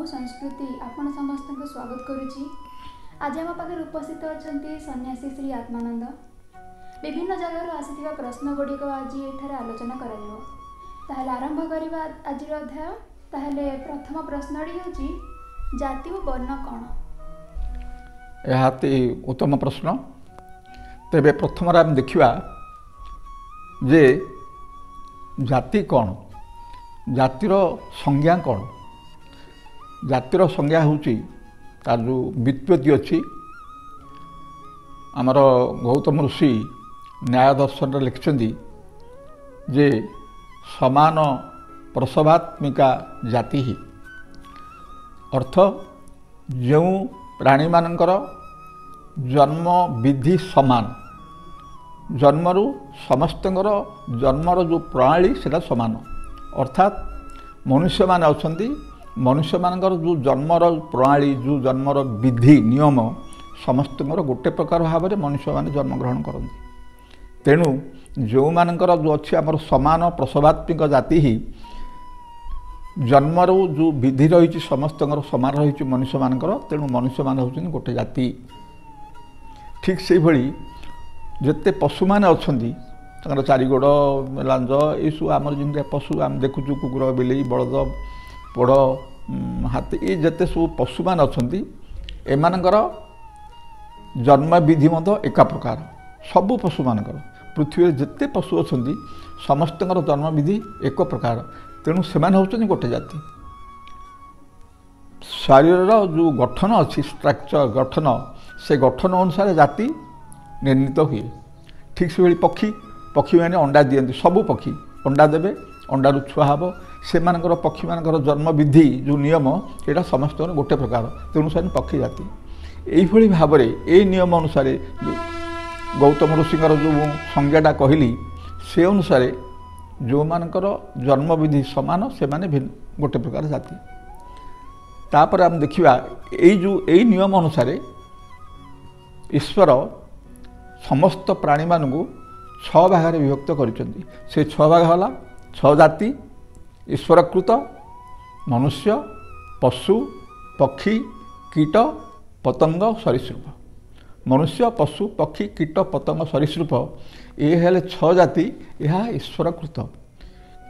मो संस्कृति आपण समस्त को स्वागत करुच्ची। आज आम पाखे उपस्थित अच्छा सन्यासी श्री आत्मानंद। विभिन्न जगार आसी प्रश्न गुड़िक आज ये आलोचना कर आरंभ करवा आज अध्याय। ताहले प्रथम प्रश्नटी हूँ जाति और वर्ण कौन? यह उत्तम प्रश्न। तेरे प्रथम आम देखा जे जाति कौन, जातिर संज्ञा कौन। जातिर संज्ञा हूँ तार जो व्युत्पत्ति अच्छी आमर गौतम ऋषि न्याय दर्शन लिखिं जे समान प्रसवात्मिका जाति ही अर्थ जो प्राणी मानकर जन्म विधि समान, जन्मरू समस्तଙ୍କର जन्मर जो प्रणाली सेटा समान। अर्थात मनुष्य मान अच्छा मनुष्य मानकर जो जन्मर प्रणाली जो जन्मर विधि नियम समस्त गोटे प्रकार भाव में मनुष्य माने जन्म ग्रहण करते। तेणु जो मानकर जो अच्छी आमर समान प्रसवात्मिक जाति ही जन्मर जो विधि रही समस्त समान रही मनुष्य मानकर। तेणु मनुष्य मान होती गोटे जाति। ठीक से भली जिते पशु मैंने अच्छा चारिगोड़ लांज यू आमर जमी पशु आम देखुचु कुकुर बिलेई बलद पोड़ हाथी ये जिते सब पशु मान अच्छा एमानकर जन्म विधि एका प्रकार सबु पशु मानकर। पृथ्वी जिते पशु अच्छा समस्त जन्म विधि एक प्रकार। तेणु से होती गोटे जाति। शरीर जो गठन अच्छी स्ट्रक्चर गठन से गठन अनुसार जाति निर्णीत हुए। ठीक से भाई पक्षी पक्षी मैंने अंडा दियंती सबू पक्षी अंडा देवे अंडारू छुआ हम से पक्षी मानकर जन्म विधि जो नियम यहाँ समस्त गोटे प्रकार। तेणु से पक्षी जाति यही भाव में ये नियम अनुसार गौतम ऋषिंर जो संज्ञाटा कहली से अनुसार जो मानकर जन्म विधि समान से माने गोटे प्रकार जाति। तापर आम देखा यही नियम अनुसार ईश्वर समस्त प्राणी मानू 6 भाग विभक्त करिसेंती। से 6 भाग होला 6 जाति ईश्वरकृत मनुष्य पशु पक्षी कीट पतंग सरीसृप। मनुष्य पशु पक्षी कीट पतंग सरीसृप ये हेले 6 जाति यह ईश्वरकृत।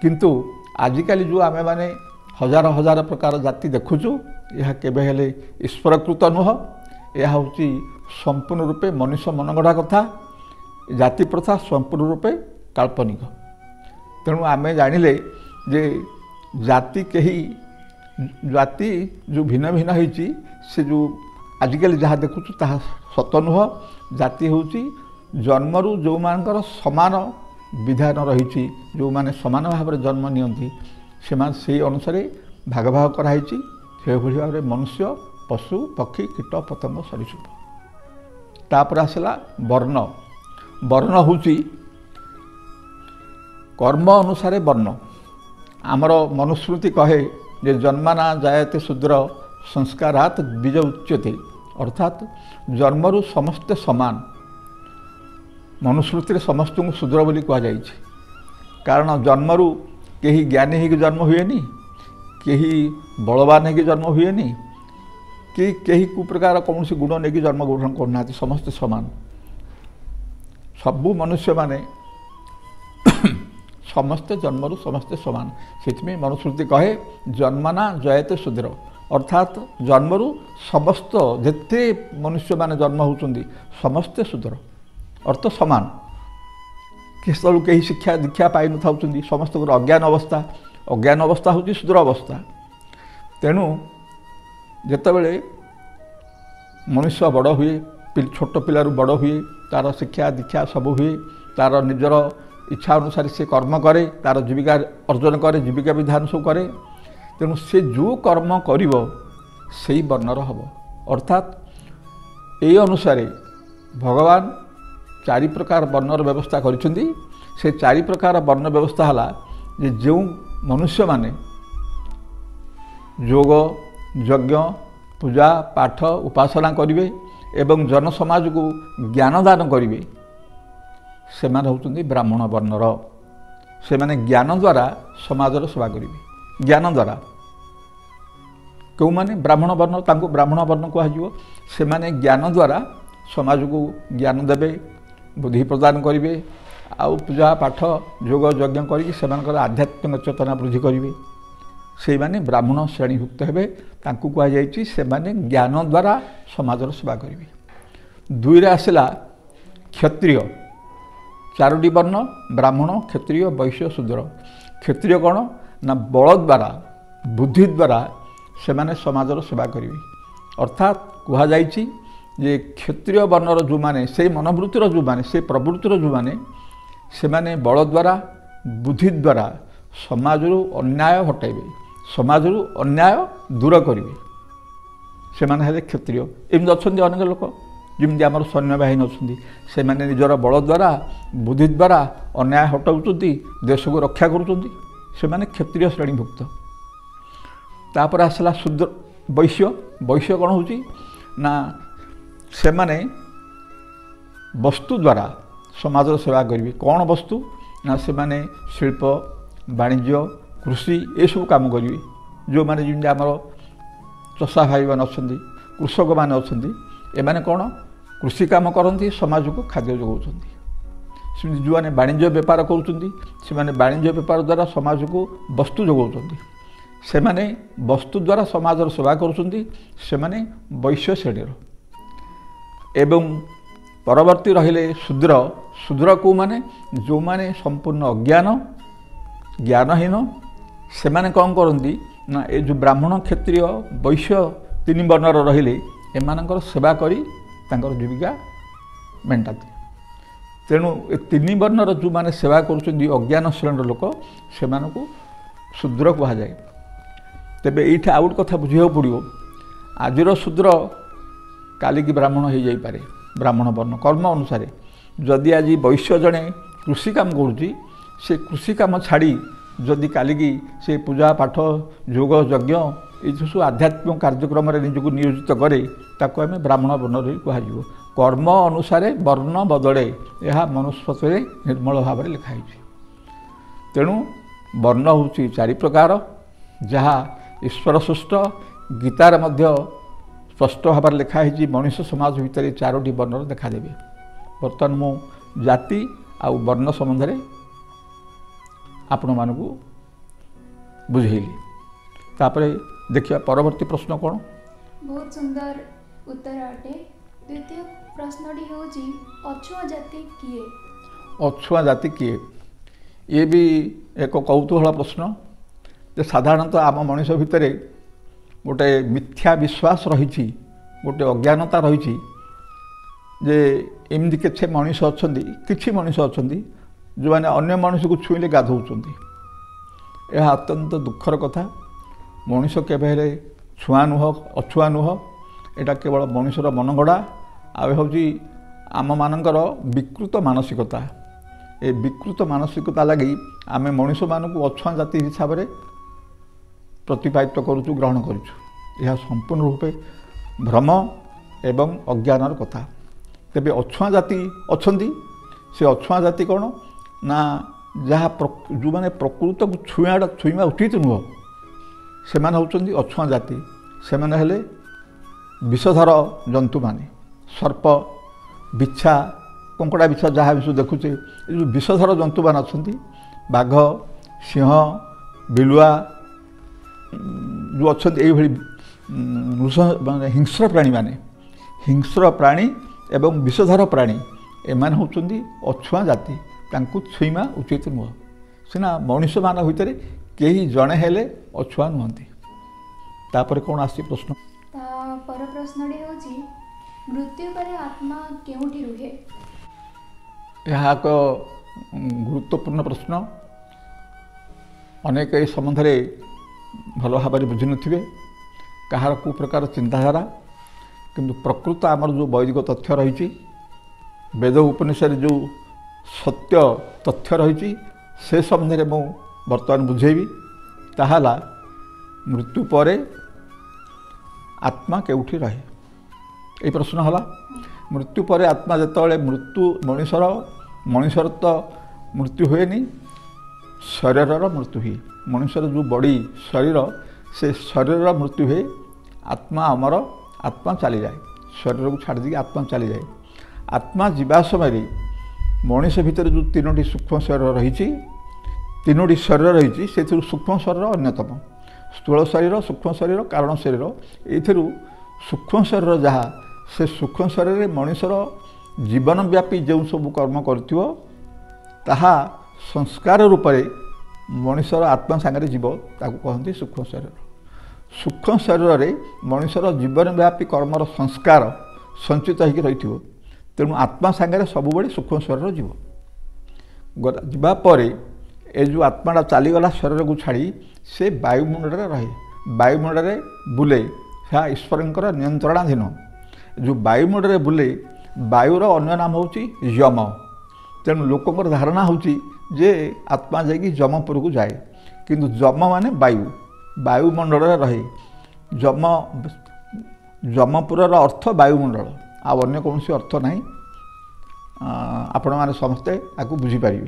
किंतु आजिकल जो आमे माने हजार हजार प्रकार जाति देखुचु यह केबे हेले ईश्वरकृत नुह। यह हूँ संपूर्ण रूपे मनुष्य मनगढ़ा कथा। जाति प्रथा संपूर्ण रूपे काल्पनिक। तेणु आमे जानिले जे जाति कहीं जाति जो भिन्न भिन्न होती से जो आजिकल जहाँ देखुचु ताहा सत नुह। जाति हूँ जन्मरू जो मानकर समान विधान रही जो माने समान भाव में जन्म नियंती से अनुसार भाग भाग कराई से भाव में मनुष्य पशु पक्षी कीट पतंग सरीसृप। तापर आसला वर्ण। वर्ण हूँ कर्म अनुसार वर्ण। आमर मनुस्मृति कहे जे जन्माना जायते शूद्र संस्कारात द्विज उच्यते। अर्थात जन्मरू समस्ते समान। मनुस्मृति समस्त को शूद्र बोली कहुई। कारण जन्मरू कहीं ज्ञानी होगी जन्म हुए कहीं बलवान होगी जन्म हुए कि कहीं कुप्रकार कौन सी गुण नहीं जन्म ग्रहण करना समस्ते समान। सबू मनुष्य माने समस्ते जन्मरू समस्ते समान। से मनुस्मृति कहे जन्मना जयते शूद्र। अर्थात जन्मरू समस्त जिते मनुष्य माने जन्म होती समस्ते शूद्र अर्थ समान। किस तलू कहीं शिक्षा दीक्षा पाई न था समस्त अज्ञान अवस्था। अज्ञान अवस्था हूँ शूद्र अवस्था। तेणु जितेबले मनुष्य बड़ हुए छोट पिलारू बड़ हुए तार शिक्षा दीक्षा सब हुए तार निजर इच्छा अनुसार से कर्म करे तार जीविका अर्जन करे जीविका विधान सब करे। तेणु से जो कर्म करिवो सेही वर्णर हब। अर्थात यही अनुसार भगवान 4 प्रकार वर्णर व्यवस्था करिसेंती। से 4 प्रकार वर्ण व्यवस्था है जे जो मनुष्य माने योग यज्ञ पूजा पाठ उपासना करिवे एवं जन समाज को ज्ञान दान करिवे से माने होउछन्ती ब्राह्मण वर्णर। से माने ज्ञान द्वारा समाजर सेवा करिवे। ज्ञान द्वारा କେଉଁମାନେ ବ୍ରାହ୍ମଣ ବର୍ଣ୍ଣ, ତାଙ୍କୁ ବ୍ରାହ୍ମଣ ବର୍ଣ୍ଣ କୁହାଯିବ। ସେମାନେ ଜ୍ଞାନ ଦ୍ୱାରା ସମାଜକୁ ଜ୍ଞାନ ଦେବେ, ବୁଦ୍ଧି ପ୍ରଦାନ କରିବେ, ଆଉ ପୂଜା ପାଠ ଯୋଗ ଯଜ୍ଞ କରିକି ସେମାନଙ୍କର ଆଧ୍ୟାତ୍ମିକ ଚେତନା ବୃଦ୍ଧି କରିବେ। ସେଇମାନେ ବ୍ରାହ୍ମଣ ଶ୍ରେଣୀଭୁକ୍ତ ହେବେ। ତାଙ୍କୁ କୁହାଯାଇଛି ସେମାନେ ଜ୍ଞାନ ଦ୍ୱାରା ସମାଜର ସେବା କରିବେ। ଦୁଇରେ ଆସିଲା କ୍ଷତ୍ରିୟ। ଚାରୋଟି ବର୍ଣ୍ଣ ବ୍ରାହ୍ମଣ, କ୍ଷତ୍ରିୟ, ବୈଶ୍ୟ, ଶୂଦ୍ର। କ୍ଷତ୍ରିୟ କ'ଣ ନା ବଳ ଦ୍ୱାରା ବୁଦ୍ଧି ଦ୍ୱାରା ସେମାନେ ସମାଜର ସେବା କରିବେ। ଅର୍ଥାତ୍ କୁହାଯାଇଛି ଯେ କ୍ଷତ୍ରିୟ ବର୍ଣ୍ଣର ଯେଉଁମାନେ, ସେଇ ମନୋବୃତ୍ତିର ଯେଉଁମାନେ, ସେ ପ୍ରବୃତ୍ତିର ଯେଉଁମାନେ, ସେମାନେ ବଳ ଦ୍ୱାରା ବୁଦ୍ଧି ଦ୍ୱାରା ସମାଜରୁ ଅନ୍ୟାୟ ହଟାଇବେ, ସମାଜରୁ ଅନ୍ୟାୟ ଦୂର କରିବେ। ସେମାନେ ହେଲେ କ୍ଷତ୍ରିୟ। ଏମିତି ଅଛନ୍ତି ଅନେକ ଲୋକ, ଯେମିତି ଆମର ସୈନ୍ୟବାହିନୀ ଅଛନ୍ତି, ସେମାନେ ନିଜର ବଳ ଦ୍ୱାରା ବୁଦ୍ଧି ଦ୍ୱାରା ଅନ୍ୟାୟ ହଟାଉଛନ୍ତି, ଦେଶକୁ ରକ୍ଷା କରୁଛନ୍ତି। ସେମାନେ କ୍ଷତ୍ରିୟ ଶ୍ରେଣୀଭୁକ୍ତ। ତାପରେ ଆସିଲା ଶୂଦ୍ର ବୈଶ୍ୟ। ବୈଶ୍ୟ କ'ଣ ହେଉଛି ନା ସେମାନେ ବସ୍ତୁ ଦ୍ୱାରା ସମାଜର ସେବା କରିବେ। କ'ଣ ବସ୍ତୁ ନା ସେମାନେ ଶିଳ୍ପ, ବାଣିଜ୍ୟ, କୃଷି ଏସବୁ କାମ କରିବେ। ଯେଉଁମାନେ ଯେମିତି ଆମର ଚଷା ଭାଇମାନେ ଅଛନ୍ତି, କୃଷକମାନେ ଅଛନ୍ତି, ଏମାନେ କ'ଣ କୃଷି କାମ କରନ୍ତି, ସମାଜକୁ ଖାଦ୍ୟ ଯୋଗାଉଛନ୍ତି। ସେମିତି ଯେଉଁମାନେ ବାଣିଜ୍ୟ ବେପାର କରୁଛନ୍ତି, ସେମାନେ ବାଣିଜ୍ୟ ବେପାର ଦ୍ୱାରା ସମାଜକୁ ବସ୍ତୁ ଯୋଗାଉଛନ୍ତି। ସେମାନେ ବସ୍ତୁ ଦ୍ୱାରା ସମାଜର ସେବା କରୁଛନ୍ତି। ସେମାନେ ବୈଶ୍ୟ ଶ୍ରେଣୀର। ଏବଂ ପରବର୍ତ୍ତୀ ରହିଲେ ଶୂଦ୍ର। ଶୂଦ୍ର କେଉଁମାନେ? ଯେଉଁମାନେ ସମ୍ପୂର୍ଣ୍ଣ ଅଜ୍ଞାନ, ଜ୍ଞାନହୀନ। ସେମାନେ କ'ଣ କରନ୍ତି ନା ଏ ଯେଉଁ ବ୍ରାହ୍ମଣ, କ୍ଷତ୍ରିୟ, ବୈଶ୍ୟ ତିନି ବର୍ଣ୍ଣର ରହିଲେ, ଏମାନଙ୍କର ସେବା କରି ତାଙ୍କର ଜୀବିକା ମେଣ୍ଟାନ୍ତି। ତେଣୁ ଏ ତିନି ବର୍ଣ୍ଣର ଯେଉଁମାନେ ସେବା କରୁଛନ୍ତି ଅଜ୍ଞାନ ଶ୍ରେଣୀର ଲୋକ, ସେମାନଙ୍କୁ ଶୂଦ୍ର କୁହାଯାଏ। ତେବେ ଏଇଠି ଆଉ ଗୋଟେ କଥା ବୁଝିବାକୁ ପଡ଼ିବ, ଆଜିର ଶୂଦ୍ର କାଲିକି ବ୍ରାହ୍ମଣ ହୋଇଯାଇପାରେ। ବ୍ରାହ୍ମଣ ବର୍ଣ୍ଣ କର୍ମ ଅନୁସାରେ ଯଦି ଆଜି ବୈଶ୍ୟ ଜଣେ କୃଷି କାମ କରୁଛି, ସେ କୃଷି କାମ ଛାଡ଼ି ଯଦି କାଲିକି ସେ ପୂଜା ପାଠ ଯୋଗ ଯଜ୍ଞ ଏସବୁ ଆଧ୍ୟାତ୍ମିକ କାର୍ଯ୍ୟକ୍ରମରେ ନିଜକୁ ନିୟୋଜିତ କରେ, ତାକୁ ଆମେ ବ୍ରାହ୍ମଣ ବର୍ଣ୍ଣରେ କୁହାଯିବ। କର୍ମ ଅନୁସାରେ ବର୍ଣ୍ଣ ବଦଳେ, ଏହା ମନୁସ୍ମୃତିରେ ନିର୍ମଳ ଭାବରେ ଲେଖା ହେଇଛି। ତେଣୁ ବର୍ଣ୍ଣ ହେଉଛି ଚାରି ପ୍ରକାର, ଯାହା ଈଶ୍ୱର ସୃଷ୍ଟ। ଗୀତାରେ ମଧ୍ୟ ସ୍ପଷ୍ଟ ଭାବରେ ଲେଖା ହେଇଛି, ମଣିଷ ସମାଜ ଭିତରେ ଚାରୋଟି ବର୍ଣ୍ଣର ଦେଖାଦେବେ। ବର୍ତ୍ତମାନ ମୁଁ ଜାତି ଆଉ ବର୍ଣ୍ଣ ସମ୍ବନ୍ଧରେ ଆପଣମାନଙ୍କୁ ବୁଝେଇଲି। ତାପରେ ଦେଖିବା ପରବର୍ତ୍ତୀ ପ୍ରଶ୍ନ କ'ଣ? ବହୁତ ସୁନ୍ଦର ଉତ୍ତର ଅଟେ। ଦ୍ୱିତୀୟ ପ୍ରଶ୍ନଟି ହେଉଛି ଅଛୁଆଁ ଜାତି କିଏ? ଅଛୁଆଁ ଜାତି କିଏ? ଇଏ ବି ଏକ କୌତୂହଳ ପ୍ରଶ୍ନ। ଯେ ସାଧାରଣତଃ ଆମ ମଣିଷ ଭିତରେ ଗୋଟେ ମିଥ୍ୟା ବିଶ୍ୱାସ ରହିଛି, ଗୋଟେ ଅଜ୍ଞାନତା ରହିଛି ଯେ ଏମିତି କିଛି ମଣିଷ ଅଛନ୍ତି ଯେଉଁମାନେ ଅନ୍ୟ ମଣିଷକୁ ଛୁଇଁଲେ ଗାଧଉଛନ୍ତି। ଏହା ଅତ୍ୟନ୍ତ ଦୁଃଖର କଥା। ମଣିଷ କେବେ ହେଲେ ଛୁଆଁ ନୁହଁ, ଅଛୁଆଁ ନୁହଁ। ଏଇଟା କେବଳ ମଣିଷର ମନଗଢ଼ା, ଆଉ ହେଉଛି ଆମମାନଙ୍କର ବିକୃତ ମାନସିକତା। ଏ ବିକୃତ ମାନସିକତା ଲାଗି ଆମେ ମଣିଷମାନଙ୍କୁ ଅଛୁଆଁ ଜାତି ହିସାବରେ ପ୍ରତିପାଦିତ କରୁଛୁ, ଗ୍ରହଣ କରୁଛୁ। ଏହା ସମ୍ପୂର୍ଣ୍ଣ ରୂପେ ଭ୍ରମ ଏବଂ ଅଜ୍ଞାନର କଥା। ତେବେ ଅଛୁଆଁ ଜାତି ଅଛନ୍ତି। ସେ ଅଛୁଆଁ ଜାତି କ'ଣ ନା ଯାହା ଯେଉଁମାନେ ପ୍ରକୃତକୁ ଛୁଇଁବା ଉଚିତ ନୁହଁ, ସେମାନେ ହେଉଛନ୍ତି ଅଛୁଆଁ ଜାତି। ସେମାନେ ହେଲେ ବିଷଧର ଜନ୍ତୁମାନେ, ସର୍ପ, ବିଛା, କଙ୍କଡ଼ା ବିଛା, ଯାହା ବିଷୟ ଦେଖୁଛେ, ଏ ଯେଉଁ ବିଷଧର ଜନ୍ତୁମାନେ ଅଛନ୍ତି, ବାଘ, ସିଂହ, ବିଲୁଆ ଯେଉଁ ଅଛନ୍ତି, ଏଇଭଳି ମାନେ ହିଂସ୍ର ପ୍ରାଣୀମାନେ, ହିଂସ୍ର ପ୍ରାଣୀ ଏବଂ ବିଷଧର ପ୍ରାଣୀ, ଏମାନେ ହେଉଛନ୍ତି ଅଛୁଆଁ ଜାତି। ତାଙ୍କୁ ଛୁଇଁବା ଉଚିତ ନୁହଁ। ସିନା ମଣିଷମାନଙ୍କ ଭିତରେ କେହି ଜଣେ ହେଲେ ଅଛୁଆଁ ନୁହନ୍ତି। ତାପରେ କ'ଣ ଆସିଛି ପ୍ରଶ୍ନ? ତା ପର ପ୍ରଶ୍ନଟି ହେଉଛି ମୃତ୍ୟୁ ପରେ ଆତ୍ମା କେଉଁଠି ରୁହେ? ଏହା ଏକ ଗୁରୁତ୍ୱପୂର୍ଣ୍ଣ ପ୍ରଶ୍ନ। ଅନେକ ଏ ସମ୍ବନ୍ଧରେ ଭଲ ଭାବରେ ବୁଝିନଥିବେ, କାହାର କେଉଁ ପ୍ରକାର ଚିନ୍ତାଧାରା। କିନ୍ତୁ ପ୍ରକୃତ ଆମର ଯେଉଁ ବୈଦିକ ତଥ୍ୟ ରହିଛି, ବେଦ ଉପନିଷଦରେ ଯେଉଁ ସତ୍ୟ ତଥ୍ୟ ରହିଛି, ସେ ସମ୍ବନ୍ଧରେ ମୁଁ ବର୍ତ୍ତମାନ ବୁଝେଇବି। ତାହା ହେଲା ମୃତ୍ୟୁ ପରେ ଆତ୍ମା କେଉଁଠି ରହେ। ଏଇ ପ୍ରଶ୍ନ ହେଲା। ମୃତ୍ୟୁ ପରେ ଆତ୍ମା ଯେତେବେଳେ ମଣିଷର ତ ମୃତ୍ୟୁ ହୁଏନି, ଶରୀରର ମୃତ୍ୟୁ ହୁଏ। ମଣିଷର ଯେଉଁ ବଡ଼ି ଶରୀର, ସେ ଶରୀରର ମୃତ୍ୟୁ ହୁଏ। आत्मा अमर आत्मा चली जाए शरीर को छाड़ दी आत्मा चली जाए आत्मा जीवा समय मनीष भितर जो 3टी सूक्ष्म शरीर रही 3टी शरीर रही से सूक्ष्म शरीर अन्यतम स्थूल शरीर सूक्ष्म शरीर कारण शरीर ये सूक्ष्म शरीर जहाँ से सूक्ष्म शरीर मनीषर जीवनव्यापी जो सब कर्म करथिवो ताहा संस्कार रूप में मनीषर आत्मा सांगे जीव ताकू कहते सूक्ष्म शरीर सूक्ष्म शरीर में मनीषर जीवनव्यापी कर्मर संस्कार संचित होकर रही तेणु आत्मा सांगे सबुबले सूक्ष्म शरीर जीव जापर ए जो आत्माटा चलीगला शरीर को छाड़ी से वायुमंडल रहे वायुमंडल बुले या ईश्वर नियंत्रणाधीन जो वायुमंडल बुले वायुर अन्य नाम हूँ यम तेणु लोकंर धारणा होची जे आत्मा जाकि जमपुर को जाए किंतु जम माने वायु वायुमंडल रहे जम जमपुर अर्थ वायुमंडल आ अन्य कौन अर्थ ना आपण मैंने समस्ते आपको बुझीपारे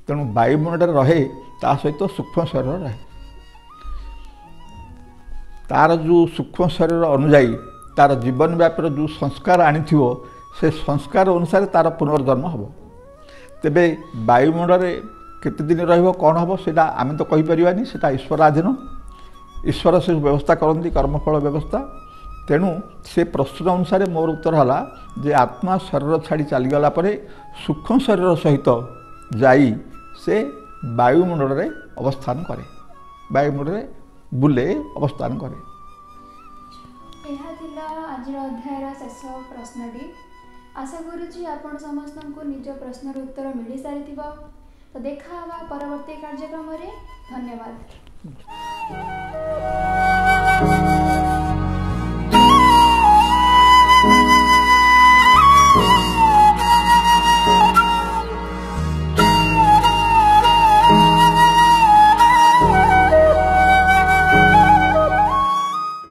तेणु वायुमंडल रहे ता सहित सूक्ष्म शरीर रहे तार जो सूक्ष्म शरीर अनुजाई तार जीवन व्यापी जो संस्कार आनी से संस्कार अनुसार तार पुनर्जन्म हम तेबे वायुमंडल केते दिन रहिबो कौन हम से आम तो कहीपरानी से ईश्वराधीन ईश्वर से व्यवस्था करती कर्मफल व्यवस्था तेणु से प्रश्न अनुसार मोर उत्तर है जे आत्मा शरीर छाड़ी चलीगला सूक्ष्म शरीर सहित जाई से वायुमंडल रे अवस्थान करे वायुमंडल बुले अवस्थान करे। आज अध्यायर शेष प्रश्नटी आशा करुँची आपण समस्त को निज प्रश्नर उत्तर मिल सारी तो देखा परवर्ती कार्यक्रम रे धन्यवाद।